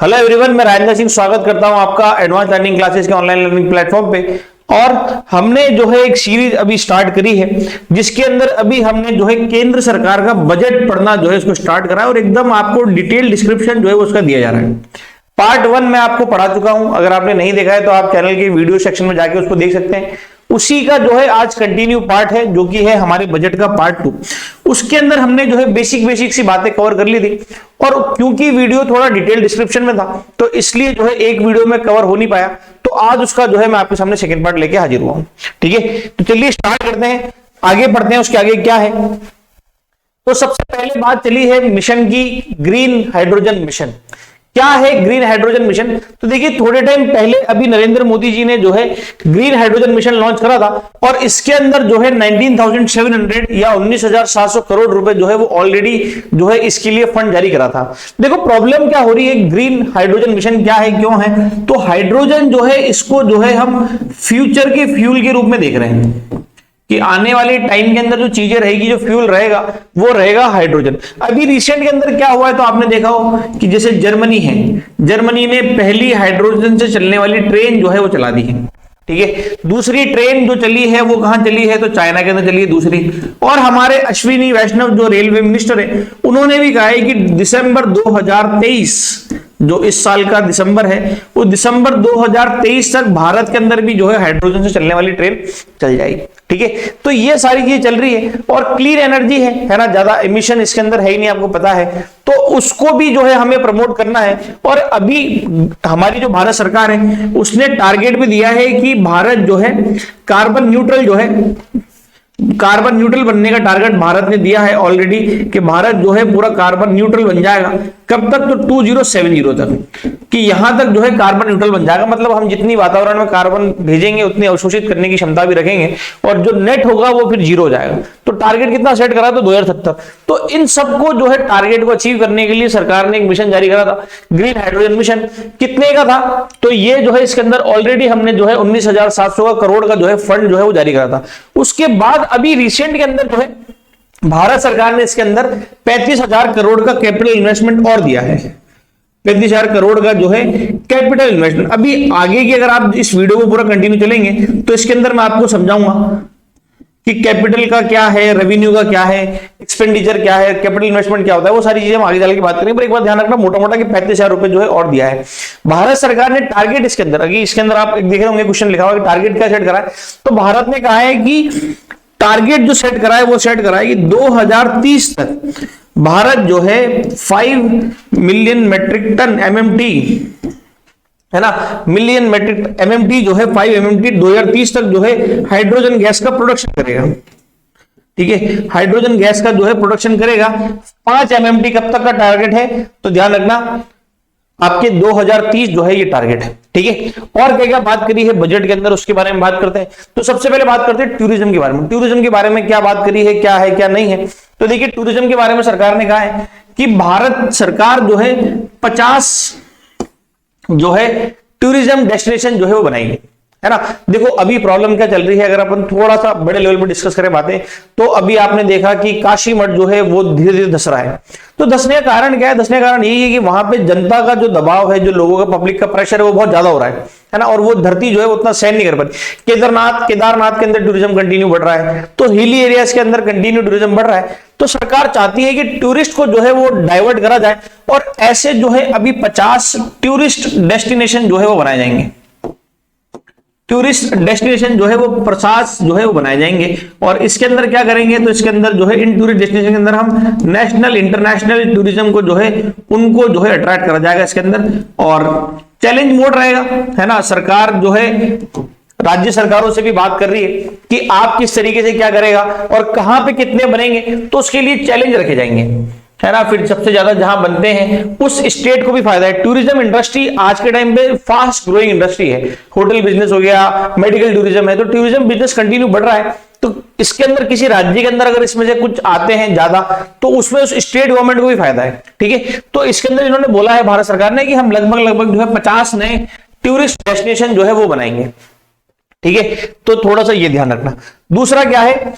Hello everyone, मैं राजेंद्र सिंह स्वागत करता हूं आपका एडवांस लर्निंग क्लासेस के ऑनलाइन लर्निंग प्लेटफॉर्म पे। और हमने जो है एक सीरीज अभी स्टार्ट करी है जिसके अंदर अभी हमने जो है केंद्र सरकार का बजट पढ़ना जो है उसको स्टार्ट करा है और एकदम आपको डिटेल डिस्क्रिप्शन जो है उसका दिया जा रहा है। पार्ट 1 मैं आपको पढ़ा चुका हूं, अगर आपने नहीं देखा है तो आप चैनल के वीडियो सेक्शन में जाके उसको देख सकते हैं। उसी का जो है आज कंटिन्यू पार्ट है जो कि है हमारे बजट का पार्ट 2। उसके अंदर हमने जो है बेसिक सी बातें कवर कर ली थी और क्योंकि वीडियो थोड़ा डिटेल डिस्क्रिप्शन में था तो इसलिए जो है एक वीडियो में कवर हो नहीं पाया, तो आज उसका जो है मैं आपके सामने सेकंड पार्ट लेके हाजिर हुआ हूं। ठीक है, तो चलिए स्टार्ट करते हैं, आगे बढ़ते हैं। उसके आगे क्या है, तो सबसे पहले बात चली है मिशन की, ग्रीन हाइड्रोजन मिशन। क्या है ग्रीन हाइड्रोजन मिशन? तो देखिए थोड़े टाइम पहले अभी नरेंद्र मोदी जी ने जो है ग्रीन हाइड्रोजन मिशन लॉन्च करा था और इसके अंदर जो है 19,700 या 19,700 करोड़ रुपए जो है वो ऑलरेडी जो है इसके लिए फंड जारी करा था। देखो प्रॉब्लम क्या हो रही है, ग्रीन हाइड्रोजन मिशन क्या है, क्यों है? तो हाइड्रोजन जो है इसको जो है हम फ्यूचर के फ्यूल के रूप में देख रहे हैं कि आने वाले टाइम के अंदर जो चीजें रहेगी, जो फ्यूल रहेगा वो रहेगा हाइड्रोजन। अभी रिसेंट के अंदर क्या हुआ है तो आपने देखा हो कि जैसे जर्मनी है, जर्मनी ने पहली हाइड्रोजन से चलने वाली ट्रेन जो है वो चला दी है। ठीक है, दूसरी ट्रेन जो चली है वो कहां चली है तो चाइना के अंदर चली है दूसरी। और हमारे अश्विनी वैष्णव जो रेलवे मिनिस्टर है उन्होंने भी कहा है कि दिसंबर 2023 जो इस साल का दिसंबर है वो दिसंबर 2023 तक भारत के अंदर भी जो है हाइड्रोजन से चलने वाली ट्रेन चल जाएगी। ठीक है, तो ये सारी चीजें चल रही है और क्लीन एनर्जी है ना, ज्यादा एमिशन इसके अंदर है ही नहीं, आपको पता है, तो उसको भी जो है हमें प्रमोट करना है। और अभी हमारी जो भारत सरकार है उसने टारगेट भी दिया है कि भारत जो है कार्बन न्यूट्रल जो है, कार्बन न्यूट्रल बनने का टारगेट भारत ने दिया है ऑलरेडी कि भारत जो है पूरा कार्बन न्यूट्रल बन जाएगा। कब तक? तो 2070 तक, कि यहां तक जो है कार्बन न्यूट्रल बन जाएगा। मतलब हम जितनी वातावरण में कार्बन भेजेंगे उतनी अवशोषित करने की क्षमता भी रखेंगे और जो नेट होगा वो फिर जीरो हो जाएगा। तो टारगेट कितना सेट करा? तो 2070। तो इन सबको जो है टारगेट को अचीव करने के लिए सरकार ने एक मिशन जारी करा था, ग्रीन हाइड्रोजन मिशन। कितने का था? तो ये जो है इसके अंदर ऑलरेडी हमने जो है 19,700 करोड़ का जो है फंड जो है वो जारी करा था। उसके बाद अभी रिसेंट के अंदर जो है भारत सरकार ने इसके अंदर 35,000 करोड़ का कैपिटल इन्वेस्टमेंट और दिया है। 35,000 करोड़ का जो है कैपिटल इन्वेस्टमेंट। अभी आगे की अगर आप इस वीडियो को पूरा कंटिन्यू चलेंगे तो इसके अंदर मैं आपको समझाऊंगा कि कैपिटल का क्या है, रेवेन्यू का क्या है, एक्सपेंडिचर क्या है, कैपिटल इन्वेस्टमेंट क्या होता है, वो सारी चीजें हम आगे चल के बात करेंगे। पर एक बात ध्यान रखना, मोटा मोटा कि 35,000 रुपए जो है और दिया है भारत सरकार ने। टारगेट इसके अंदर, अगर इसके अंदर आप देख रहे होंगे क्वेश्चन लिखा हुआ है टारगेट क्या सेट करा है, तो भारत ने कहा है कि टारगेट जो सेट करा है वो सेट करा है कि 2030 तक भारत जो है 5 मिलियन मेट्रिक टन MMT है ना, मिलियन मेट्रिक MMT जो है 5 MMT 2030 तक जो है हाइड्रोजन गैस का प्रोडक्शन करेगा। ठीक है, हाइड्रोजन गैस का जो है प्रोडक्शन करेगा। 5 MMT कब तक का टारगेट है? तो ध्यान रखना आपके 2030 जो है ये टारगेट है। ठीक है, और क्या क्या बात करी है बजट के अंदर उसके बारे में बात करते हैं। तो सबसे पहले बात करते हैं टूरिज्म के बारे में। टूरिज्म के बारे में क्या बात करी है, क्या है क्या नहीं है? तो देखिए टूरिज्म के बारे में सरकार ने कहा है कि भारत सरकार जो है 50 जो है टूरिज्म डेस्टिनेशन जो है वो बनाएगी, है ना। देखो अभी प्रॉब्लम क्या चल रही है, अगर अपन थोड़ा सा बड़े लेवल पर डिस्कस करें बातें, तो अभी आपने देखा कि काशी मठ जो है वो धीरे धीरे धस रहा है। तो धसने का कारण क्या है? धसने का कारण यही है कि वहां पे जनता का जो दबाव है, जो लोगों का पब्लिक का प्रेशर है वो बहुत ज्यादा हो रहा है ना, और वो धरती जो है उतना सहन नहीं कर पाती। केदारनाथ के अंदर टूरिज्म कंटिन्यू बढ़ रहा है, तो हिली एरियाज के अंदर कंटिन्यू टूरिज्म बढ़ रहा है। तो सरकार चाहती है कि टूरिस्ट को जो है वो डाइवर्ट करा जाए और ऐसे जो है अभी 50 टूरिस्ट डेस्टिनेशन जो है वो बनाए जाएंगे। टूरिस्ट डेस्टिनेशन जो है वो 50 जो है वो बनाए जाएंगे। और इसके अंदर क्या करेंगे? तो इसके अंदर जो है इन टूरिस्ट डेस्टिनेशन के अंदर हम नेशनल इंटरनेशनल टूरिज्म को जो है उनको जो है अट्रैक्ट करा जाएगा इसके अंदर। और चैलेंज मोड रहेगा, है ना। सरकार जो है राज्य सरकारों से भी बात कर रही है कि आप किस तरीके से क्या करेगा और कहां पे कितने बनेंगे, तो उसके लिए चैलेंज रखे जाएंगे, है ना। फिर सबसे ज्यादा जहां बनते हैं उस स्टेट को भी फायदा है। टूरिज्म इंडस्ट्री आज के टाइम पे फास्ट ग्रोइंग इंडस्ट्री है। होटल बिजनेस हो गया, मेडिकल टूरिज्म है, तो टूरिज्म बिजनेस कंटिन्यू बढ़ रहा है। तो इसके अंदर किसी राज्य के अंदर अगर इसमें से कुछ आते हैं ज्यादा, तो उसमें उस स्टेट गवर्नमेंट को भी फायदा है। ठीक है, तो इसके अंदर इन्होंने बोला है भारत सरकार ने कि हम लगभग जो है 50 नए टूरिस्ट डेस्टिनेशन जो है वो बनाएंगे। ठीक है, तो थोड़ा सा ये ध्यान रखना। दूसरा क्या है?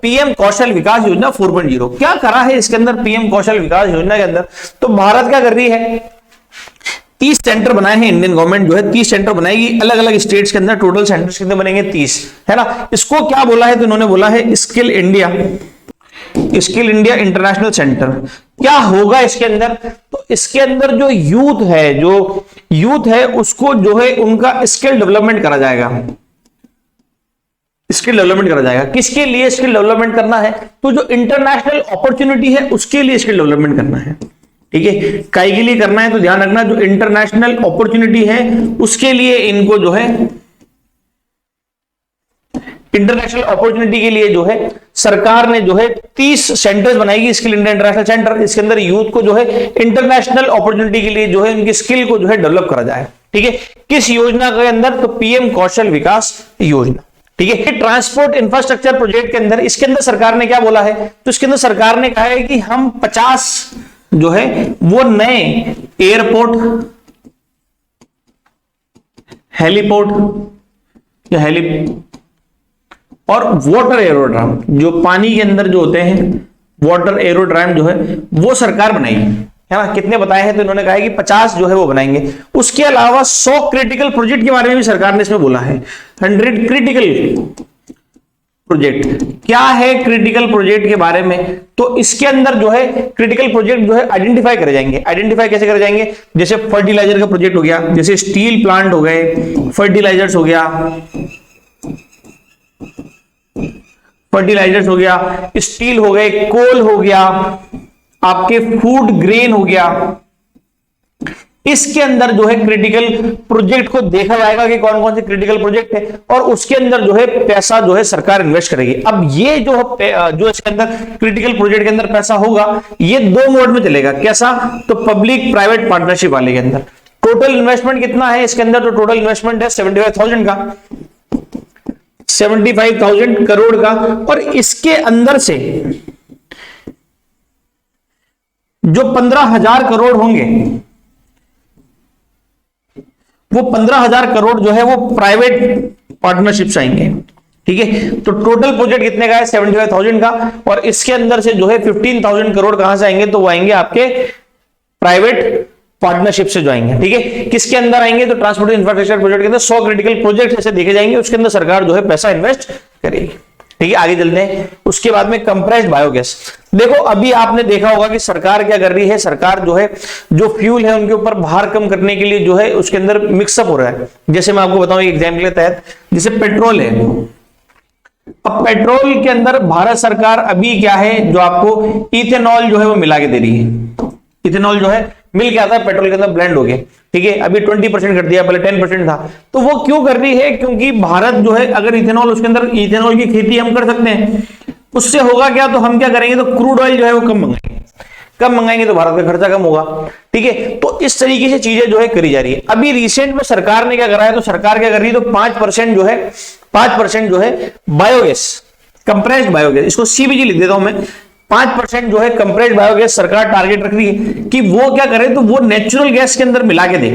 पीएम कौशल विकास योजना 4.0 क्या करा है इसके अंदर? पीएम कौशल विकास योजना के अंदर तो भारत क्या कर रही है 30 सेंटर बनाए हैं इंडियन गवर्नमेंट जो है, 30 सेंटर बनाएगी अलग अलग स्टेट्स के अंदर। टोटल सेंटर्स कितने बनेंगे? 30, है ना। इसको क्या बोला है? तो इन्होंने बोला है स्किल इंडिया इंटरनेशनल सेंटर। क्या होगा इसके अंदर? तो इसके अंदर जो यूथ है उसको जो है उनका स्किल डेवलपमेंट करा जाएगा। स्किल डेवलपमेंट करा जाएगा। किसके लिए स्किल डेवलपमेंट करना है? तो जो इंटरनेशनल अपॉर्चुनिटी है उसके लिए स्किल डेवलपमेंट करना है। ठीक है, काय के लिए करना है? तो ध्यान रखना, जो इंटरनेशनल अपॉर्चुनिटी है उसके लिए इनको जो है, इंटरनेशनल अपॉर्चुनिटी के लिए जो है सरकार ने जो है 30 सेंटर्स बनाएगी, स्किल इंडिया इंटरनेशनल सेंटर। इसके अंदर यूथ को जो है इंटरनेशनल अपॉर्चुनिटी के लिए जो है उनकी स्किल को जो है डेवलप करा जाए। ठीक है, किस योजना के अंदर? तो पीएम कौशल विकास योजना। ठीक है, ट्रांसपोर्ट इंफ्रास्ट्रक्चर प्रोजेक्ट के अंदर, इसके अंदर सरकार ने क्या बोला है? तो इसके अंदर सरकार ने कहा है कि हम 50 जो है वो नए एयरपोर्ट, हेलीपोर्ट या और वाटर एरोड्राम, जो पानी के अंदर जो होते हैं वाटर एरोड्राम जो है वो सरकार बनाएगी, है ना। कितने बताए हैं? तो इन्होंने कहा है कि 50 जो है वो बनाएंगे। उसके अलावा 100 क्रिटिकल प्रोजेक्ट के बारे में भी सरकार ने इसमें बोला है। 100 क्रिटिकल प्रोजेक्ट। क्या है क्रिटिकल प्रोजेक्ट के बारे में? तो इसके अंदर जो है क्रिटिकल प्रोजेक्ट जो है आइडेंटिफाई करे जाएंगे। आइडेंटिफाई कैसे करे जाएंगे? जैसे फर्टिलाइजर का प्रोजेक्ट हो गया, जैसे स्टील प्लांट हो गए, फर्टिलाइजर्स हो गया, स्टील हो गए, कोल हो गया, आपके फूड ग्रेन हो गया। इसके अंदर जो है क्रिटिकल प्रोजेक्ट को देखा जाएगा कि कौन कौन से क्रिटिकल प्रोजेक्ट है, और उसके अंदर जो है पैसा जो है सरकार इन्वेस्ट करेगी। अब ये जो इसके अंदर क्रिटिकल प्रोजेक्ट के अंदर पैसा होगा, ये 2 मोड में चलेगा। कैसा? तो पब्लिक प्राइवेट पार्टनरशिप वाले के अंदर। टोटल इन्वेस्टमेंट कितना है इसके अंदर? तो टोटल इन्वेस्टमेंट है 75,000 का, 75,000 करोड़ का। और इसके अंदर से जो 15,000 करोड़ होंगे, वो 15,000 करोड़ जो है वो प्राइवेट पार्टनरशिप से आएंगे। ठीक है, तो टोटल प्रोजेक्ट कितने का है? 75,000 का। और इसके अंदर से जो है 15,000 करोड़ कहां से आएंगे? तो वो आएंगे आपके प्राइवेट पार्टनरशिप से जो आएंगे। ठीक है, किसके अंदर आएंगे? तो ट्रांसपोर्ट इंफ्रास्ट्रक्चर प्रोजेक्ट के अंदर 100 क्रिटिकल प्रोजेक्ट ऐसे देखे जाएंगे, उसके अंदर सरकार जो है पैसा इन्वेस्ट करेगी। ठीक है, आगे चलते हैं। उसके बाद में कंप्रेस्ड बायोगैस। देखो, अभी आपने देखा होगा कि सरकार क्या कर रही है? सरकार जो है जो फ्यूल है उनके ऊपर भार कम करने के लिए जो है उसके अंदर मिक्सअप हो रहा है। जैसे मैं आपको बताऊं एग्जाम्पल के तहत, जैसे पेट्रोल है। अब पेट्रोल के अंदर भारत सरकार अभी क्या है, जो आपको इथेनॉल जो है वो मिला के दे रही है। इथेनॉल जो है मिल के आता है पेट्रोल के अंदर, ब्लेंड हो गया। ठीक है, अभी 20% कर दिया, पहले 10% था। तो वो क्यों कर रही है? क्योंकि भारत जो है अगर इथेनॉल, उसके अंदर इथेनॉल की खेती हम कर सकते हैं, उससे होगा क्या? तो हम क्या करेंगे? तो क्रूड ऑयल जो है वो कम मंगाएंगे तो भारत का खर्चा कम होगा। ठीक है, तो इस तरीके से चीजें जो है करी जा रही है। अभी रिसेंट में सरकार ने क्या करा है? तो सरकार क्या कर रही है? तो 5% जो है बायोगैस, कंप्रेस्ड बायोगैस, इसको सीबीजी लिख देता हूं मैं। 5% जो है कंप्रेस्ड बायोगैस सरकार टारगेट रख रही है कि वो क्या करे? तो वो नेचुरल गैस के अंदर मिला के दे,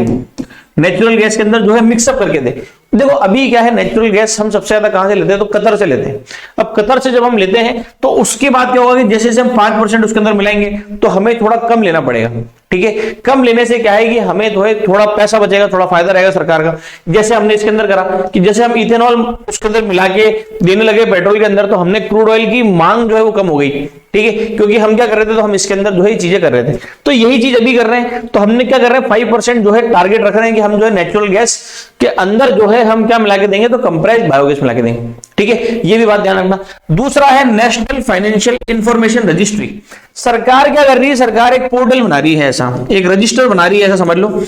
नेचुरल गैस के अंदर जो है मिक्सअप करके दे। देखो, अभी क्या है, नेचुरल गैस हम सबसे ज्यादा कहां से लेते हैं? तो कतर से लेते हैं। अब कतर से जब हम लेते हैं तो उसके बाद क्या होगा कि जैसे जैसे हम 5% उसके अंदर मिलाएंगे तो हमें थोड़ा कम लेना पड़ेगा। ठीक है, कम लेने से क्या है कि हमें जो है थोड़ा पैसा बचेगा, थोड़ा फायदा रहेगा सरकार का। जैसे हमने इसके अंदर करा कि जैसे हम इथेनॉल उसके अंदर मिला के देने लगे पेट्रोल के अंदर, तो हमने क्रूड ऑयल की मांग जो है वो कम हो गई। ठीक है, क्योंकि हम क्या कर रहे थे? तो हम इसके अंदर जो है चीजें कर रहे थे। तो यही चीज अभी कर रहे हैं। तो हमने क्या कर रहे हैं? 5% जो है टारगेट रख रहे हैं कि हम जो है नेचुरल गैस के अंदर जो है हम क्या मिला के देंगे? तो कंप्रेस्ड बायोगैस मिला के देंगे। ठीक है, ये भी बात ध्यान रखना। दूसरा है नेशनल फाइनेंशियल इंफॉर्मेशन रजिस्ट्री। सरकार क्या कर रही है? सरकार एक पोर्टल बना रही है, ऐसा एक रजिस्टर बना रही है, ऐसा समझ लो।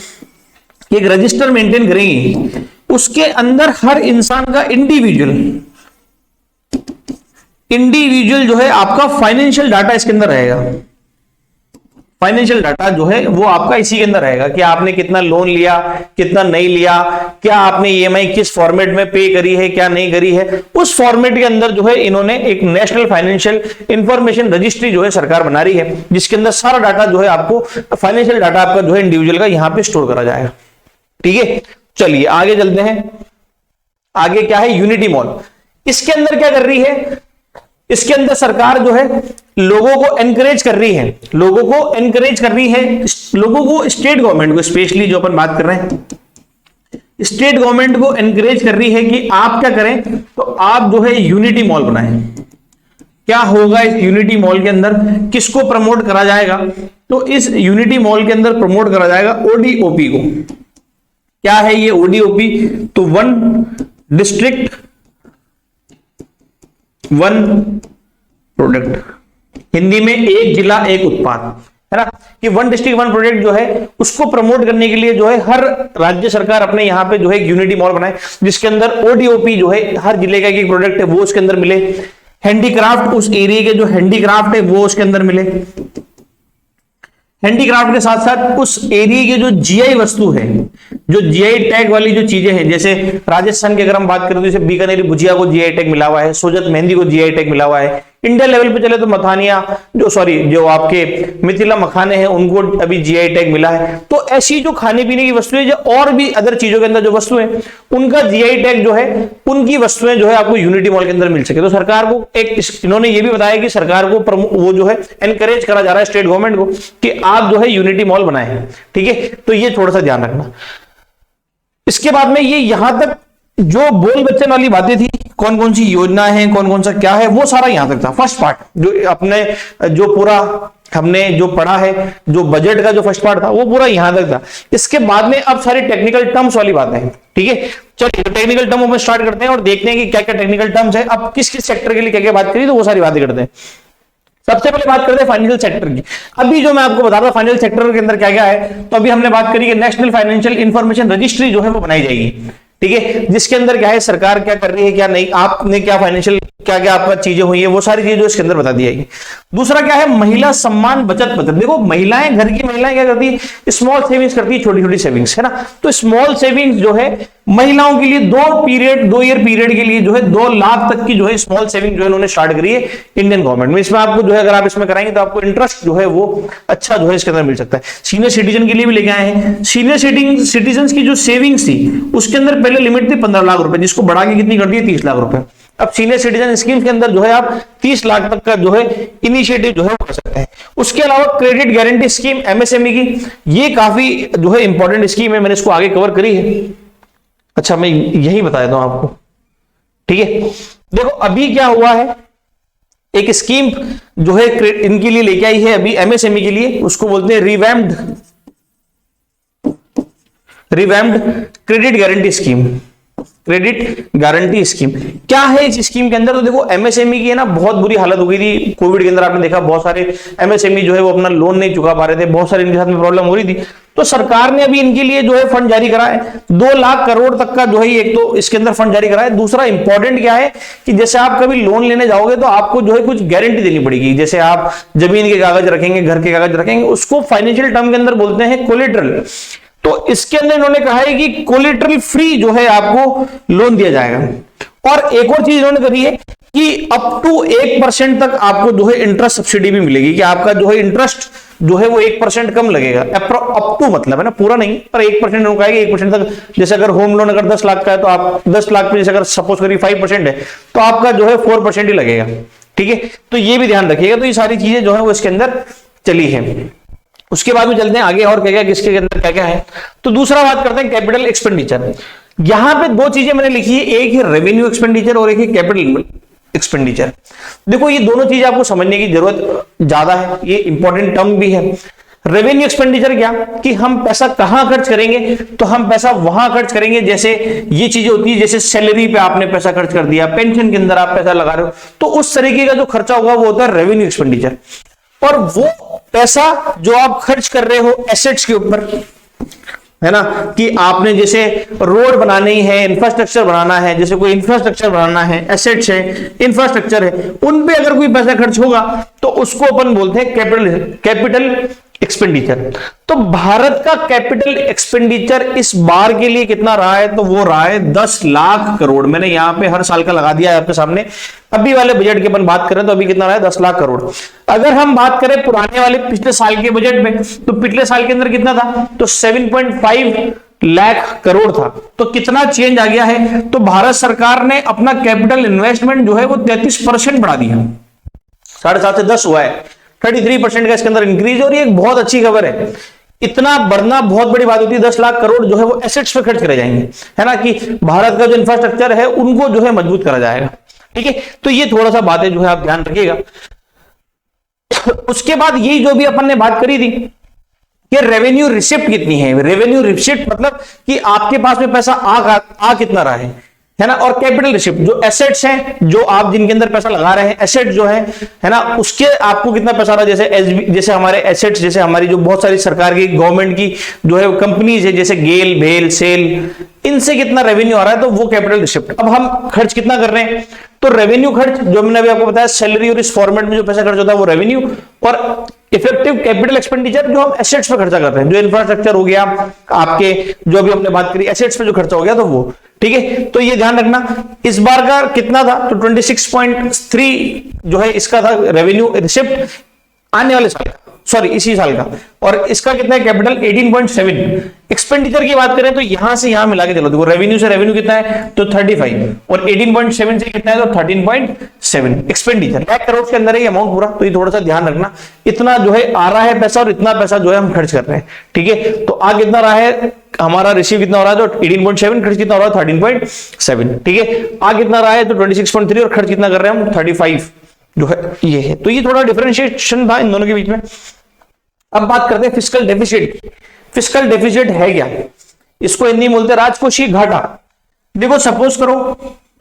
एक रजिस्टर मेंटेन करेंगी, उसके अंदर हर इंसान का इंडिविजुअल जो है आपका फाइनेंशियल डाटा इसके अंदर रहेगा। फाइनेंशियल डाटा जो है वो आपका इसी के अंदर रहेगा कि आपने कितना लोन लिया, कितना नहीं लिया, क्या आपने ईएमआई किस फॉर्मेट में पे करी है, क्या नहीं करी है। उस फॉर्मेट के अंदर जो है इन्होंने एक नेशनल फाइनेंशियल इंफॉर्मेशन रजिस्ट्री जो है सरकार बना रही है, जिसके अंदर सारा डाटा जो है आपको, फाइनेंशियल डाटा आपका जो है इंडिविजुअल का यहां पे स्टोर करा जाएगा। ठीक है, चलिए आगे चलते हैं। आगे क्या है? Unity mall. इसके अंदर क्या कर रही है? इसके अंदर सरकार जो है लोगों को एनकरेज कर रही है, लोगों को स्टेट गवर्नमेंट को, स्पेशली जो अपन बात कर रहे हैं स्टेट गवर्नमेंट को एनकरेज कर रही है कि आप क्या करें, तो आप जो है यूनिटी मॉल बनाएं। क्या होगा इस यूनिटी मॉल के अंदर, किसको प्रमोट करा जाएगा, तो इस यूनिटी मॉल के अंदर प्रमोट करा जाएगा ओडीओपी को। क्या है ये ओडीओपी, तो one district one product, Hindi में एक जिला एक उत्पाद, है ना, कि वन डिस्ट्रिक्ट वन प्रोडक्ट जो है उसको प्रमोट करने के लिए जो है हर राज्य सरकार अपने यहां पे जो है यूनिटी मॉल बनाए, जिसके अंदर ओडीओपी जो है हर जिले का एक प्रोडक्ट है वो उसके अंदर मिले, हैंडीक्राफ्ट उस एरिया के जो हैंडीक्राफ्ट है वो उसके अंदर मिले, हैंडीक्राफ्ट के साथ साथ उस एरिया की जो जीआई वस्तु है, जो जीआई टैग वाली जो चीजें हैं, जैसे राजस्थान की अगर हम बात करें तो जैसे बीकानेरी भुजिया को जीआई टैग मिला हुआ है, सोजत मेहंदी को जीआई टैग मिला हुआ है, इंडिया लेवल पे चले तो मथानिया जो आपके मिथिला मखाने हैं उनको अभी जीआई टैग मिला है। तो ऐसी जो खाने पीने की वस्तुएं जो और भी अदर चीजों के अंदर जो वस्तुएं उनका जीआई टैग जो है, उनकी वस्तुएं जो है आपको यूनिटी मॉल के अंदर मिल सके। तो सरकार को इन्होंने ये भी बताया कि सरकार को वो जो है एनकरेज करा जा रहा है स्टेट गवर्नमेंट को कि आप जो है यूनिटी मॉल बनाए, ठीक है। तो ये थोड़ा सा ध्यान रखना। इसके बाद में ये यहां तक जो बोल बच्चन वाली बातें थी, कौन कौन सी योजना है, कौन कौन सा क्या है, वो सारा यहां तक था। फर्स्ट पार्ट जो अपने जो पूरा हमने जो पढ़ा है, जो बजट का जो फर्स्ट पार्ट था वो पूरा यहां तक था। इसके बाद में अब सारी टेक्निकल टर्म्स वाली बातें हैं, ठीक है। चलिए टेक्निकल टर्म में स्टार्ट करते हैं और देखते हैं कि क्या क्या टेक्निकल टर्म्स है, अब किस किस सेक्टर के लिए क्या क्या बात करी, तो वो सारी बातें करते हैं। सबसे पहले बात करते हैं फाइनेंशियल सेक्टर की। अभी जो मैं आपको बता रहा फाइनेंशियल सेक्टर के अंदर क्या क्या है, तो अभी हमने बात करी कि नेशनल फाइनेंशियल इंफॉर्मेशन रजिस्ट्री जो है वो बनाई जाएगी, ठीक है, जिसके अंदर क्या है सरकार क्या कर रही है क्या नहीं, आपने क्या फाइनेंशियल क्या क्या आपका चीजें हुई है वो सारी चीजें इसके अंदर बता दी जाएगी। दूसरा क्या है महिला सम्मान बचत पत्र। देखो महिलाएं, घर की महिलाएं क्या करती है, स्मॉल सेविंग्स करती है, छोटी छोटी सेविंग्स, है ना। तो स्मॉल सेविंग्स जो है महिलाओं के लिए 2 ईयर पीरियड के लिए जो है 2 लाख तक की जो है स्मॉल सेविंग जो है उन्होंने स्टार्ट करी है इंडियन गवर्नमेंट में। इसमें आपको जो है अगर आप इसमें कराएंगे तो आपको इंटरेस्ट जो है वो अच्छा जो है इसके अंदर मिल सकता है। सीनियर सिटीजन के लिए भी लेके आए हैं। सीनियर सिटीजन की जो सेविंग्स थी उसके अंदर पहले लिमिट थी 15 लाख रुपए, जिसको बढ़ा के कितनी कर दी है 30 लाख रुपए। अब सीनियर सिटीजन स्कीम के अंदर जो है आप 30 लाख तक का जो है इनिशिएटिव जो है कर सकते हैं। उसके अलावा क्रेडिट गारंटी स्कीम एमएसएमई की, ये काफी जो है इंपॉर्टेंट स्कीम है, मैंने इसको आगे कवर करी है। अच्छा मैं यही बता देता हूं आपको, ठीक है। देखो अभी क्या हुआ है, एक स्कीम जो है इनके लिए लेके आई है अभी एमएसएमई के लिए, उसको बोलते हैं revamped credit guarantee scheme. Credit guarantee scheme क्या है इस स्कीम के अंदर, तो देखो एमएसएमई की है ना बहुत बुरी हालत हो गई थी कोविड के अंदर। आपने देखा बहुत सारे एमएसएमई जो है वो अपना लोन नहीं चुका पा रहे थे, बहुत सारे इनके साथ में प्रॉब्लम हो रही थी। तो सरकार ने अभी इनके लिए जो है फंड जारी करा है 2 लाख करोड़ तक का जो है, एक तो इसके अंदर फंड जारी करा है। दूसरा इंपॉर्टेंट क्या है कि जैसे आप कभी लोन लेने जाओगे तो आपको जो है कुछ गारंटी देनी पड़ेगी। जैसे आप जमीन के कागज रखेंगे, घर के कागज रखेंगे, उसको फाइनेंशियल टर्म के अंदर बोलते हैं कोलेटरल। तो इसके अंदर इन्होंने कहा है कि कोलेटरल फ्री जो है आपको लोन दिया जाएगा। और एक और चीज इन्होंने करी है कि अप टू 1% तक आपको जो है इंटरेस्ट सब्सिडी भी मिलेगी, कि आपका जो है इंटरेस्ट जो है वो 1% कम लगेगा। अप टू मतलब है ना, पूरा नहीं, पर 1% इन्होंने कहा है कि 1% तक। जैसे अगर होम लोन अगर 10 लाख का है तो आप 10 लाख पे जैसे अगर सपोज करिए 5% है तो आपका जो है 4% ही लगेगा, ठीक है। तो ये भी ध्यान रखिएगा। तो ये सारी चीजें जो है वो इसके अंदर चली है। उसके बाद में चलते हैं आगे और क्या क्या किसके अंदर क्या क्या है। तो दूसरा बात करते हैं कैपिटल एक्सपेंडिचर। यहां पे 2 चीजें मैंने लिखी है, एक है रेवेन्यू एक्सपेंडिचर और एक है कैपिटल एक्सपेंडिचर। देखो ये दोनों चीजें आपको समझने की जरूरत ज्यादा है, ये इंपॉर्टेंट टर्म भी है। रेवेन्यू एक्सपेंडिचर क्या कि हम पैसा कहां खर्च करेंगे, तो हम पैसा वहां खर्च करेंगे जैसे ये चीजें होती है, जैसे सैलरी पे आपने पैसा खर्च कर दिया, पेंशन के अंदर आप पैसा लगा रहे हो, तो उस तरीके का जो खर्चा होगा वो होता है रेवेन्यू एक्सपेंडिचर। और वो पैसा जो आप खर्च कर रहे हो एसेट्स के ऊपर, है ना, कि आपने जैसे रोड बनानी है, इंफ्रास्ट्रक्चर बनाना है, जैसे कोई इंफ्रास्ट्रक्चर बनाना है, एसेट्स है, इंफ्रास्ट्रक्चर है, उन पे अगर कोई पैसा खर्च होगा तो उसको अपन बोलते हैं कैपिटल एक्सपेंडिचर। तो भारत का कैपिटल एक्सपेंडिचर इस बार के लिए कितना रहा है, तो वो रहा है 10 लाख करोड़। मैंने यहां पे हर साल का लगा दिया है आपके सामने। अभी वाले बजट की अपन बात करें तो अभी कितना रहा है 10 लाख करोड़। अगर हम बात करें पुराने वाले पिछले साल के बजट में, तो पिछले साल के अंदर कितना था, तो 7.5 लाख करोड़ था। तो कितना चेंज आ गया है, तो भारत सरकार ने अपना कैपिटल इन्वेस्टमेंट जो है वो 33% बढ़ा दिया। 7.5 से 10 हुआ है, 33% का इसके अंदर इंक्रीज। और ये एक बहुत अच्छी खबर है। इतना बढ़ना बहुत बड़ी बात होती है। 10 लाख करोड़ जो है वो एसेट्स पे खर्च करे जाएंगे, है ना, कि भारत का जो इंफ्रास्ट्रक्चर है उनको जो है मजबूत करा जाएगा। ठीक है, तो ये थोड़ा सा बातें जो है आप ध्यान रखिएगा। उसके बाद यही जो भी अपन ने बात करी थी कि रेवेन्यू रिसिप्ट कितनी है। रेवेन्यू रिसिप्ट मतलब कि आपके पास में पैसा आ कितना रहा है ना। और कैपिटल रिसिप्ट जो एसेट्स हैं, जो आप जिनके अंदर पैसा लगा रहे हैं, एसेट जो है ना, उसके आपको कितना पैसा रहा। जैसे हमारे एसेट्स, जैसे हमारी जो बहुत सारी सरकार की, गवर्नमेंट की जो है कंपनीज है, जैसे गेल, भेल, सेल, इनसे कितना रेवेन्यू आ रहा है, तो वो कैपिटल रिसिप्ट। अब हम खर्च कितना कर रहे हैं, तो रेवेन्यू खर्च जो मैंने अभी आपको बताया, सैलरी और इस फॉर्मेट में जो पैसा खर्च होता है वो रेवेन्यू। और इफेक्टिव कैपिटल एक्सपेंडिचर जो हम एसेट्स पे खर्चा करते हैं, जो इंफ्रास्ट्रक्चर हो गया आपके, जो अभी हमने बात करी एसेट्स पे जो खर्चा हो गया, तो वो ठीक है। तो ये ध्यान रखना, इस बार का कितना था, तो 26.3 जो है इसका था रेवेन्यू रिसिप्ट आने वाले साल का, सॉरी इसी साल का। और इसका कितना है कैपिटल 18.7। एक्सपेंडिचर की बात करें तो यहां से यहां मिला के चलो, देखो रेवेन्यू से रेवेन्यू कितना है, तो 35, और 18.7 से कितना है, तो 13.7। एक्सपेंडिचर लाख करोड़ के अंदर है अमाउंट पूरा। तो ये थोड़ा सा ध्यान रखना, इतना जो है आ रहा है पैसा और इतना पैसा जो है हम खर्च कर रहे हैं। ठीक है, तो आ कितना रहा है हमारा, रिसीव कितना हो रहा है, तो 18.7, खर्च कितना हो रहा है 13.7। ठीक है, आ कितना रहा है, तो 26.3, और खर्च कितना कर रहे हैं हम 35 जो है ये है। तो ये थोड़ा डिफरेंशिएशन था इन दोनों के बीच में। अब बात करते हैं फिस्कल डेफिसिट। फिस्कल डेफिसिट है क्या, इसको हिंदी में बोलते हैं राजकोषीय घाटा। देखो सपोज करो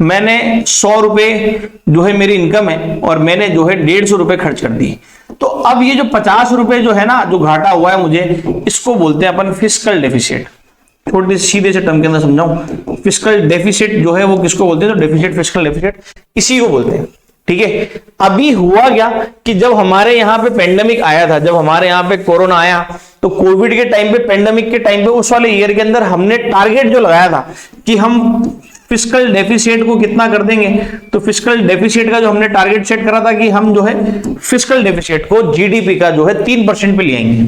मैंने 100 रुपए जो है मेरी इनकम है और मैंने जो है 150 रुपए खर्च कर दिए, तो अब ये जो 50 रुपए जो है ना, जो घाटा हुआ है मुझे, इसको बोलते हैं अपन फिस्कल डेफिसिट। थोड़ी सीधे से टर्म के अंदर समझाऊं, फिस्कल डेफिसिट जो है वो किसको बोलते हैं, तो डेफिसिट, फिस्कल डेफिसिट इसी को बोलते हैं। ठीक है, अभी हुआ क्या कि जब हमारे यहाँ पे पेंडेमिक आया था, जब हमारे यहाँ पे कोरोना आया, तो कोविड के टाइम पे, पेंडेमिक के टाइम पे, उस वाले ईयर के अंदर हमने टारगेट जो लगाया था कि हम फिस्कल डेफिसिट को कितना कर देंगे, तो फिस्कल डेफिसिट का जो हमने टारगेट सेट करा था कि हम जो है फिस्कल डेफिसिट को जीडीपी का जो है 3% पे ले आएंगे।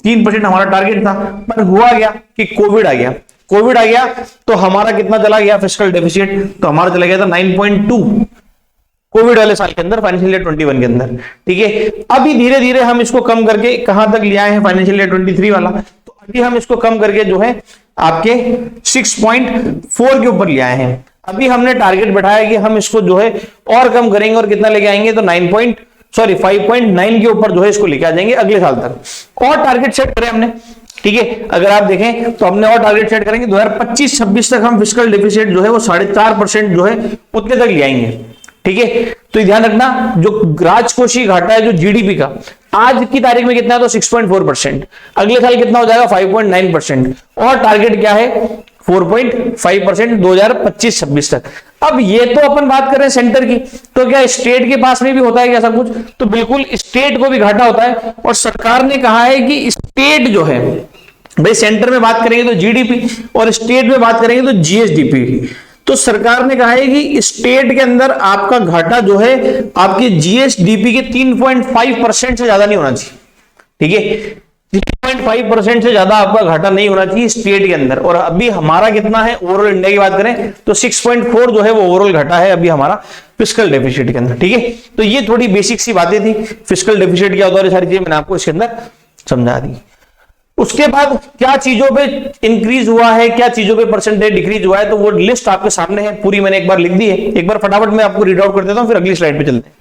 3% हमारा टारगेट था, पर हुआ गया कि कोविड आ गया। कोविड आ गया तो हमारा कितना चला गया फिस्कल डेफिसिट, तो हमारा चला गया था 9.2 कोविड वाले साल के अंदर, फाइनेंशियल ईयर 21 के अंदर। ठीक है, अभी धीरे धीरे हम इसको कम करके कहां तक ले आए हैं, फाइनेंशियल ईयर 23 वाला, तो अभी हम इसको कम करके जो है आपके 6.4 के ऊपर ले आए हैं। अभी हमने टारगेट बैठाया कि हम इसको जो है और कम करेंगे, और कितना लेके आएंगे, तो 5.9 के ऊपर जो है इसको लेके आ जाएंगे अगले साल तक। और टारगेट सेट करें हमने, ठीक है, अगर आप देखें तो हमने और टारगेट सेट करेंगे 2025-26 तक हम फिस्कल डेफिसिट जो है वो 4.5% जो है उतने तक ले आएंगे। ठीक है, तो ये ध्यान रखना, जो राजकोषीय घाटा है जो जीडीपी का आज की तारीख में कितना है, तो 6.4%, अगले साल कितना हो जाएगा 5.9%, और टारगेट क्या है 4.5% 2025-26 तक। अब ये तो अपन बात कर रहे हैं सेंटर की, तो क्या स्टेट के पास में भी होता है क्या सब कुछ, तो बिल्कुल स्टेट को भी घाटा होता है। और सरकार ने कहा है कि स्टेट जो है, भाई सेंटर में बात करेंगे तो जीडीपी और स्टेट में बात करेंगे तो जीएसडीपी। तो सरकार ने कहा है कि स्टेट के अंदर आपका घाटा जो है आपके जीएसडीपी के 3.5% से ज्यादा नहीं होना चाहिए। ठीक है, 3.5% से ज्यादा आपका घाटा नहीं होना चाहिए स्टेट के अंदर। और अभी हमारा कितना है, ओवरऑल इंडिया की बात करें तो 6.4 जो है वो ओवरऑल घाटा है अभी हमारा फिस्कल डेफिसिट के अंदर। ठीक है, तो ये थोड़ी बेसिक सी बातें थी, फिस्कल डेफिसिट क्या होता है, सारी चीजें मैंने आपको इसके अंदर समझा दी। उसके बाद क्या चीजों पे इंक्रीज हुआ है, क्या चीजों पे परसेंटेज डिक्रीज हुआ है, तो वो लिस्ट आपके सामने है, पूरी मैंने एक बार लिख दी है। एक बार फटाफट मैं आपको रीड आउट कर देता हूं, फिर अगली स्लाइड पे चलते हैं।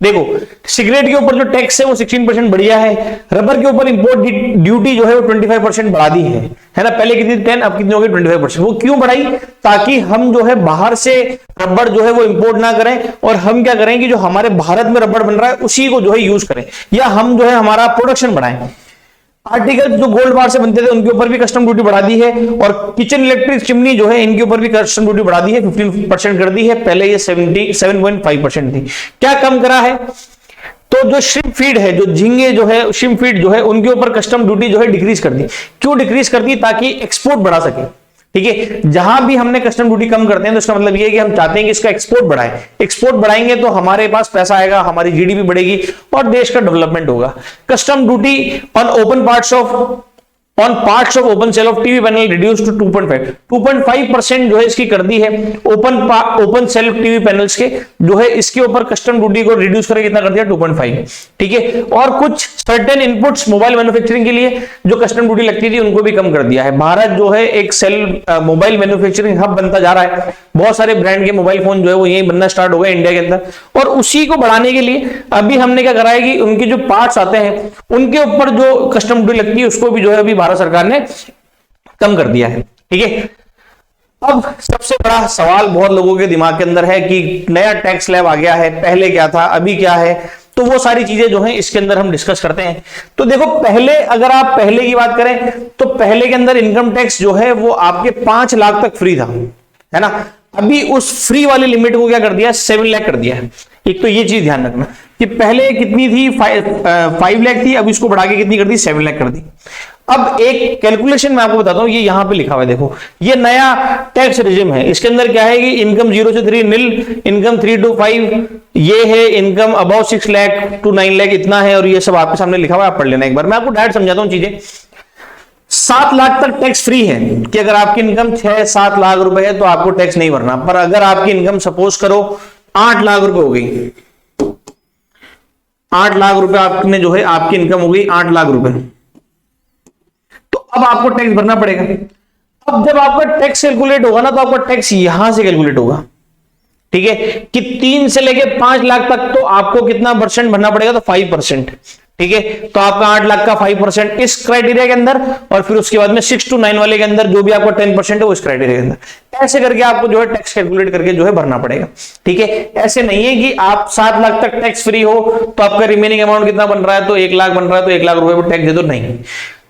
देखो, सिगरेट के ऊपर जो टैक्स है वो 16% बढ़िया है। रबर के ऊपर इंपोर्ट ड्यूटी जो है वो 25% बढ़ा दी है ना, पहले कितनी 10, अब कितनी होगी 25%। वो क्यों बढ़ाई, ताकि हम जो है बाहर से रबर जो है वो इंपोर्ट ना करें, और हम क्या करें कि जो हमारे भारत में रबर बन रहा है उसी को जो है यूज करें, या हम जो है हमारा प्रोडक्शन बढ़ाएं। आर्टिकल जो गोल्ड बार से बनते थे उनके ऊपर भी कस्टम ड्यूटी बढ़ा दी है, और किचन इलेक्ट्रिक चिमनी जो है इनके ऊपर भी कस्टम ड्यूटी बढ़ा दी है, 15% कर दी है। पहले ये 7.5% थी। क्या कम करा है, तो जो श्रिम्प फीड है, जो झींगे जो है श्रिम्प फीड जो है उनके ऊपर कस्टम ड्यूटी जो है डिक्रीज कर दी। क्यों डिक्रीज कर दी, ताकि एक्सपोर्ट बढ़ा सके। ठीक है, जहां भी हमने कस्टम ड्यूटी कम करते हैं तो इसका मतलब ये है कि हम चाहते हैं कि इसका एक्सपोर्ट बढ़ाएं। एक्सपोर्ट बढ़ाएंगे तो हमारे पास पैसा आएगा, हमारी जीडीपी बढ़ेगी और देश का डेवलपमेंट होगा। Custom duty on open parts of on parts of open cell of TV panel reduce to 2.5% जो है इसकी कर दी है ओपन सेल टीवी पैनल्स के जो है इसके ऊपर कस्टम ड्यूटी को रिड्यूस करके कितना कर दिया 2.5, ठीक है। और कुछ सर्टेन इनपुट्स मोबाइल मैन्युफैक्चरिंग के लिए जो कस्टम ड्यूटी लगती थी उनको भी कम कर दिया है। भारत जो है एक सेल मोबाइल मैन्युफैक्चरिंग हब बनता जा रहा है, बहुत सारे ब्रांड के मोबाइल फोन जो है वो यही बनना स्टार्ट हो गए इंडिया के अंदर, और उसी को बढ़ाने के लिए अभी हमने क्या करा है कि उनके जो पार्ट्स आते हैं उनके ऊपर जो कस्टम ड्यूटी लगती है उसको भी जो है अभी भारत सरकार ने कम कर दिया है, ठीक है। अब सबसे बड़ा सवाल बहुत लोगों के दिमाग के अंदर है कि नया टैक्स स्लैब आ गया है, पहले क्या था अभी क्या है, तो वो सारी चीजें जो हैं इसके अंदर हम डिस्कस करते हैं। तो देखो पहले, अगर आप पहले की बात करें तो पहले के अंदर इनकम टैक्स जो है वो आपके 5 लाख तक फ्री था, है ना। अभी उस फ्री वाली लिमिट को क्या कर दिया, 7 लाख कर दिया है। एक तो ये चीज ध्यान रखना कि पहले कितनी थी, 5 लाख थी, अब इसको बढ़ा के कितनी कर दी, 7 लाख कर दी। अब एक कैलकुलेशन मैं आपको बताता हूं, ये यहां पे लिखा हुआ है, देखो ये नया टैक्स रिजिम है। इसके अंदर क्या है कि इनकम 0 से 3 निल, इनकम 3 to 5 ये है, income about 6 lakh to 9 lakh इतना है, और ये सब आपके सामने लिखा हुआ है, आप पढ़ लेना एक बार। मैं आपको डायरेक्ट समझाता हूं चीजें। 7 लाख तक टैक्स फ्री है कि अगर आपकी इनकम 6-7 लाख रुपए है तो आपको टैक्स नहीं भरना। पर अगर आपकी इनकम सपोज करो 8 लाख रुपए हो गई, 8 लाख रुपए आपने जो है आपकी इनकम हो गई 8 लाख रुपए, तो अब आपको टैक्स भरना पड़ेगा। अब जब आपका टैक्स कैलकुलेट होगा ना तो आपका टैक्स यहां से कैलकुलेट होगा, ठीक है, कि 3 से लेके 5 लाख तक तो आपको कितना परसेंट भरना पड़ेगा, तो 5%, ठीक है। तो आपका 8 लाख का 5% इस क्राइटेरिया के अंदर, और फिर उसके बाद में 6 to 9 वाले के अंदर जो भी आपका 10% है वो इस क्राइटेरिया के अंदर। ऐसे करके आपको जो है टैक्स कैलकुलेट करके जो है भरना पड़ेगा, ठीक है। ऐसे नहीं है कि आप 7 लाख तक टैक्स फ्री हो तो आपका रिमेनिंग अमाउंट कितना बन रहा है, तो 1 लाख बन रहा है तो 1 लाख रुपए पर टैक्स दे दो, नहीं।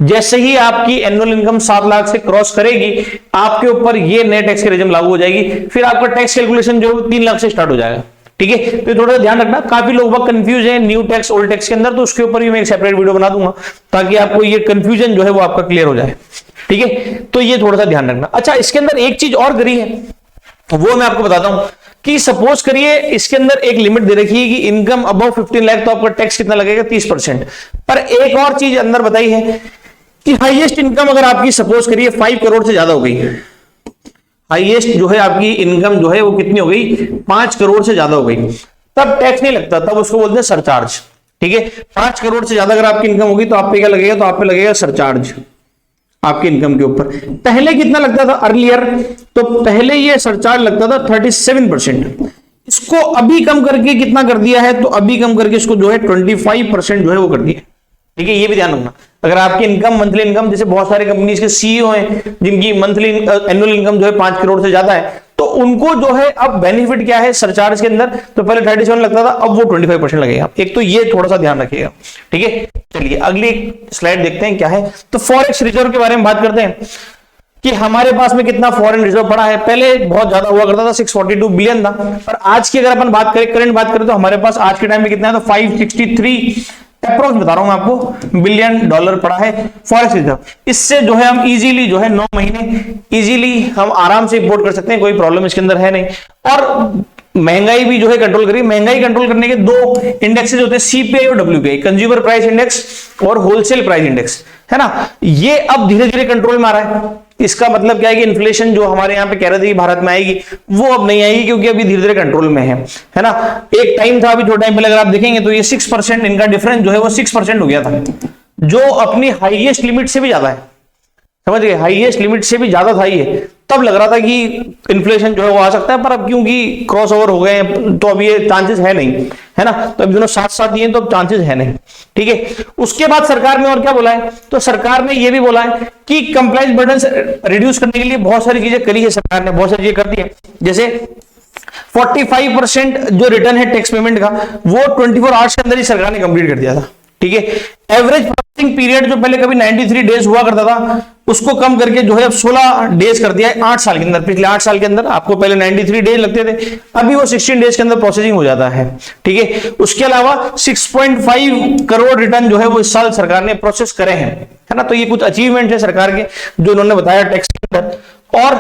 जैसे ही आपकी एनुअल इनकम 7 लाख से क्रॉस करेगी आपके ऊपर ये नए टैक्स की रेजिम लागू हो जाएगी, फिर आपका टैक्स कैलकुलेशन जो 3 लाख से स्टार्ट हो जाएगा, ठीक है। तो थोड़ा सा ध्यान रखना, काफी लोग बहुत कंफ्यूज है न्यू टैक्स ओल्ड टैक्स के अंदर, तो उसके ऊपर भी मैं एक सेपरेट वीडियो बना दूंगा ताकि आपको ये कंफ्यूजन जो है वो आपका क्लियर हो जाए, ठीक है। तो ये थोड़ा सा ध्यान रखना। अच्छा, इसके अंदर एक चीज और करी है वो मैं आपको बताता हूं कि सपोज करिए इसके अंदर एक लिमिट दे रखी है कि इनकम अबव 15 लाख तो आपका टैक्स कितना लगेगा, 30%। पर एक और चीज अंदर बताई है कि हाईएस्ट इनकम अगर आपकी सपोज करिए 5 करोड़ से ज्यादा हो गई, हाईएस्ट जो है आपकी इनकम जो है वो कितनी हो गई, 5 करोड़ से ज्यादा हो गई, तब टैक्स नहीं लगता, तब उसको बोलते हैं सरचार्ज, ठीक है। 5 करोड़ से ज्यादा अगर आपकी इनकम होगी तो आप पे क्या लगेगा, तो आप पे लगेगा सरचार्ज आपकी इनकम के ऊपर। पहले कितना लगता था अर्लियर, तो पहले ये सरचार्ज लगता था 37%, इसको अभी कम करके कितना कर दिया है, तो अभी कम करके इसको जो है 25% जो है वो कर दिया, ठीक है। ये भी ध्यान रखना, अगर आपकी इनकम मंथली इनकम, जैसे बहुत सारे कंपनीज के सीईओ हैं जिनकी मंथली एनुअल इनकम जो है 5 करोड़ से ज्यादा है, तो उनको जो है अब बेनिफिट क्या है सरचार्ज के अंदर, तो पहले 37 लगता था, अब वो 25% लगेगा। एक तो ये थोड़ा सा ध्यान रखिएगा, ठीक है। चलिए अगली स्लाइड देखते हैं क्या है। तो फॉरेक्स रिजर्व के बारे में बात करते हैं कि हमारे पास में कितना फॉरेन रिजर्व पड़ा है। पहले बहुत ज्यादा हुआ करता था, 642 बिलियन था, पर आज की अगर अपन बात करें, करंट बात करें, तो हमारे पास आज के टाइम में कितना है, तो 563 अप्रोक्स बता रहा हूं मैं आपको बिलियन डॉलर पड़ा है फॉरेक्स रिजर्व। इससे जो है हम इजीली जो है 9 महीने इजीली हम आराम से इंपोर्ट कर सकते हैं, कोई प्रॉब्लम इसके अंदर है नहीं। और महंगाई भी जो है कंट्रोल करिए। महंगाई कंट्रोल करने के 2 इंडेक्सेस होते हैं, सीपीआई और डब्ल्यूपीआई, कंज्यूमर प्राइस इंडेक्स और होलसेल प्राइस इंडेक्स, है ना। ये अब धीरे धीरे कंट्रोल में आ रहा है। इसका मतलब क्या है कि इन्फ्लेशन जो हमारे यहाँ पे कह रहे थे कि भारत में आएगी, वो अब नहीं आएगी, क्योंकि अभी धीरे धीरे कंट्रोल में है ना। एक टाइम था, अभी थोड़ा टाइम पहले अगर आप देखेंगे तो ये 6% इनका डिफरेंस जो है वो 6% हो गया था, जो अपनी हाईएस्ट लिमिट से भी ज्यादा है, समझ गए, हाईएस्ट लिमिट से भी ज्यादा था ये। तब लग रहा था कि इन्फ्लेशन जो है वो आ सकता है, पर अब क्योंकि क्रॉस ओवर हो गए हैं तो अब ये चांसेस है नहीं, है ना। तो अब दोनों साथ साथ दिए तो अब चांसेस है नहीं, ठीक है। उसके बाद सरकार ने और क्या बोला है, तो सरकार ने ये भी बोला है कि कंप्लायंस बर्डन रिड्यूस करने के लिए बहुत सारी चीजें करी है सरकार ने, बहुत सारी चीजें कर दी है। जैसे 45% जो रिटर्न है टैक्स पेमेंट का, वो 24 आवर्स के अंदर ही सरकार ने कंप्लीट कर दिया था, ठीक है। एवरेज प्रोसेसिंग पीरियड जो पहले कभी 93 डेज हुआ करता था, उसको कम करके जो है अब 16 डेज कर दिया है 8 साल के अंदर। पिछले 8 साल के अंदर आपको पहले 93 डेज लगते थे, अभी वो 16 डेज के अंदर प्रोसेसिंग हो जाता है, ठीक है। उसके अलावा 6.5 करोड़ रिटर्न जो है वो इस साल सरकार ने प्रोसेस करे हैं, है ना। तो ये कुछ अचीवमेंट है सरकार के जो उन्होंने बताया टैक्स के अंदर। और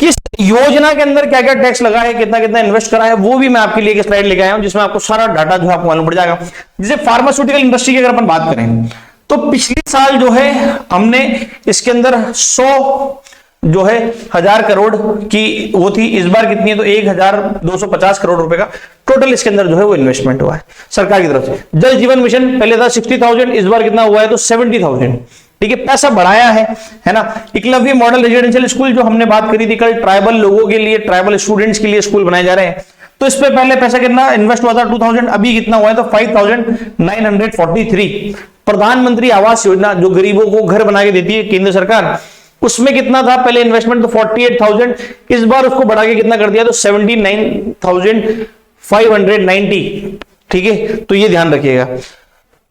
किस योजना के अंदर क्या क्या टैक्स लगा है, कितना कितना इन्वेस्ट करा है, वो भी मैं आपके लिए एक स्लाइड लेके आया हूं, जिसमें आपको सारा डाटा जो आपको मालूम पड़ जाएगा। जैसे फार्मास्यूटिकल इंडस्ट्री की अगर अपन बात करें तो पिछले साल जो है हमने इसके अंदर 100 जो है 1000 करोड़ की वो थी, इस बार कितनी है तो 1250 करोड़ रुपए का टोटल इसके अंदर जो है वो इन्वेस्टमेंट हुआ है सरकार की तरफ से। जल जीवन मिशन पहले था 60,000, इस बार कितना हुआ है तो 70,000। ठीक है, पैसा बढ़ाया है ना। एकलव्य मॉडल रेजिडेंशियल स्कूल जो हमने बात करी थी कल, ट्राइबल लोगों के लिए, ट्राइबल स्टूडेंट्स के लिए स्कूल बनाए जा रहे हैं, तो इस पे पहले पैसा कितना इन्वेस्ट हुआ था 2000, अभी कितना हुआ है तो 5943। प्रधानमंत्री आवास योजना जो गरीबों को घर बना के देती है केंद्र सरकार, उसमें कितना था पहले इन्वेस्टमेंट तो 48,000, इस बार उसको बढ़ा के कितना कर दिया तो 79,590। ठीक है, तो ये ध्यान रखिएगा।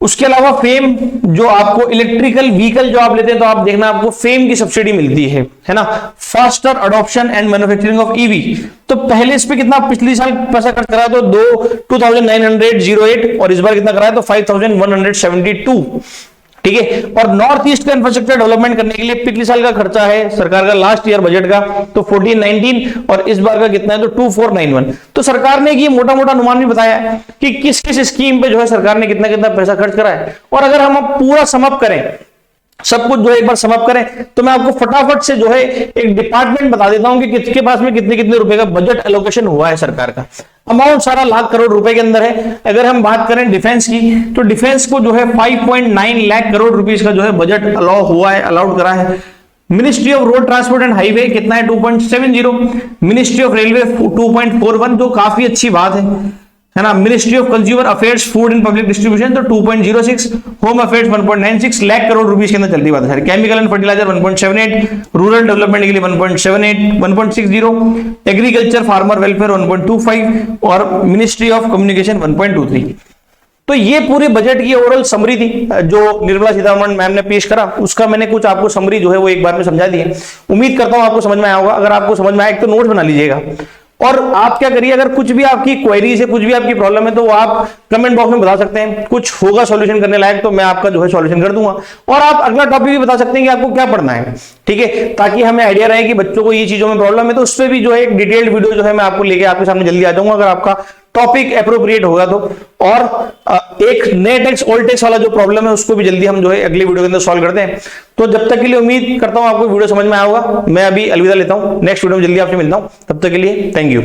उसके अलावा फेम जो आपको इलेक्ट्रिकल व्हीकल जो आप लेते हैं तो आप देखना आपको फेम की सब्सिडी मिलती है ना। Faster adoption and manufacturing of EV, तो पहले इस पे कितना पिछले साल पैसा खर्च करा तो 2908 और इस बार कितना कराया तो 5172। ठीक है, और नॉर्थ ईस्ट का इंफ्रास्ट्रक्चर डेवलपमेंट करने के लिए पिछले साल का खर्चा है सरकार का लास्ट ईयर बजट का तो 1419 और इस बार का कितना है तो 2491। तो सरकार ने ये मोटा मोटा अनुमान भी बताया है कि किस किस स्कीम पे जो है सरकार ने कितना कितना पैसा खर्च करा है। और अगर हम अब पूरा समअप करें, सब कुछ जो एक बार समअप करें, तो मैं आपको फटाफट से जो है एक डिपार्टमेंट बता देता हूं कि किसके पास में कितने कितने रुपए का बजट एलोकेशन हुआ है सरकार का। अमाउंट सारा लाख करोड़ रुपए के अंदर है। अगर हम बात करें डिफेंस की, तो डिफेंस को जो है 5.9 लाख करोड़ रुपीस का जो है बजट अलाउ हुआ है, अलाउड करा है। Ministry of road transport and highway कितना है 2.70, मिनिस्ट्री ऑफ रेलवे 2.41 जो काफी अच्छी बात है ना। Ministry of consumer affairs food and public distribution तो 2.06, home affairs 1.96 lakh crore rupees के अंदर चलती बात है। Chemical and fertiliser 1.78, rural development के लिए 1.78, 1.60, एग्रीकल्चर फार्मर वेलफेयर 1.25 और मिनिस्ट्री ऑफ कम्युनिकेशन 1.23। तो ये पूरे बजट की ओवरऑल समरी थी जो निर्मला सीतारमण मैम ने पेश करा, उसका मैंने कुछ आपको समरी जो है वो एक बार में समझा दी है। उम्मीद करता हूं आपको समझ में आया होगा। अगर आपको समझ में आया एक तो नोट बना लीजिएगा, और आप क्या करिए अगर कुछ भी आपकी क्वेरीज है, कुछ भी आपकी प्रॉब्लम है तो वो आप कमेंट बॉक्स में बता सकते हैं। कुछ होगा सॉल्यूशन करने लायक तो मैं आपका जो है सॉल्यूशन कर दूंगा, और आप अगला टॉपिक भी बता सकते हैं कि आपको क्या पढ़ना है। ठीक है, ताकि हमें आइडिया रहे कि बच्चों को ये चीजों में प्रॉब्लम है, तो उस पर भी जो है एक डिटेल्ड वीडियो जो है मैं आपको लेके आपके सामने जल्दी आ जाऊंगा अगर आपका टॉपिक एप्रोप्रिएट होगा तो। और एक नए टेक्स्ट ओल्ड टेक्स्ट वाला जो प्रॉब्लम है उसको भी जल्दी हम जो है अगली वीडियो के अंदर सॉल्व करते हैं। तो जब तक के लिए उम्मीद करता हूं आपको वीडियो समझ में आया होगा। मैं अभी अलविदा लेता हूं, नेक्स्ट वीडियो में जल्दी आपसे मिलता हूं, तब तक के लिए थैंक यू।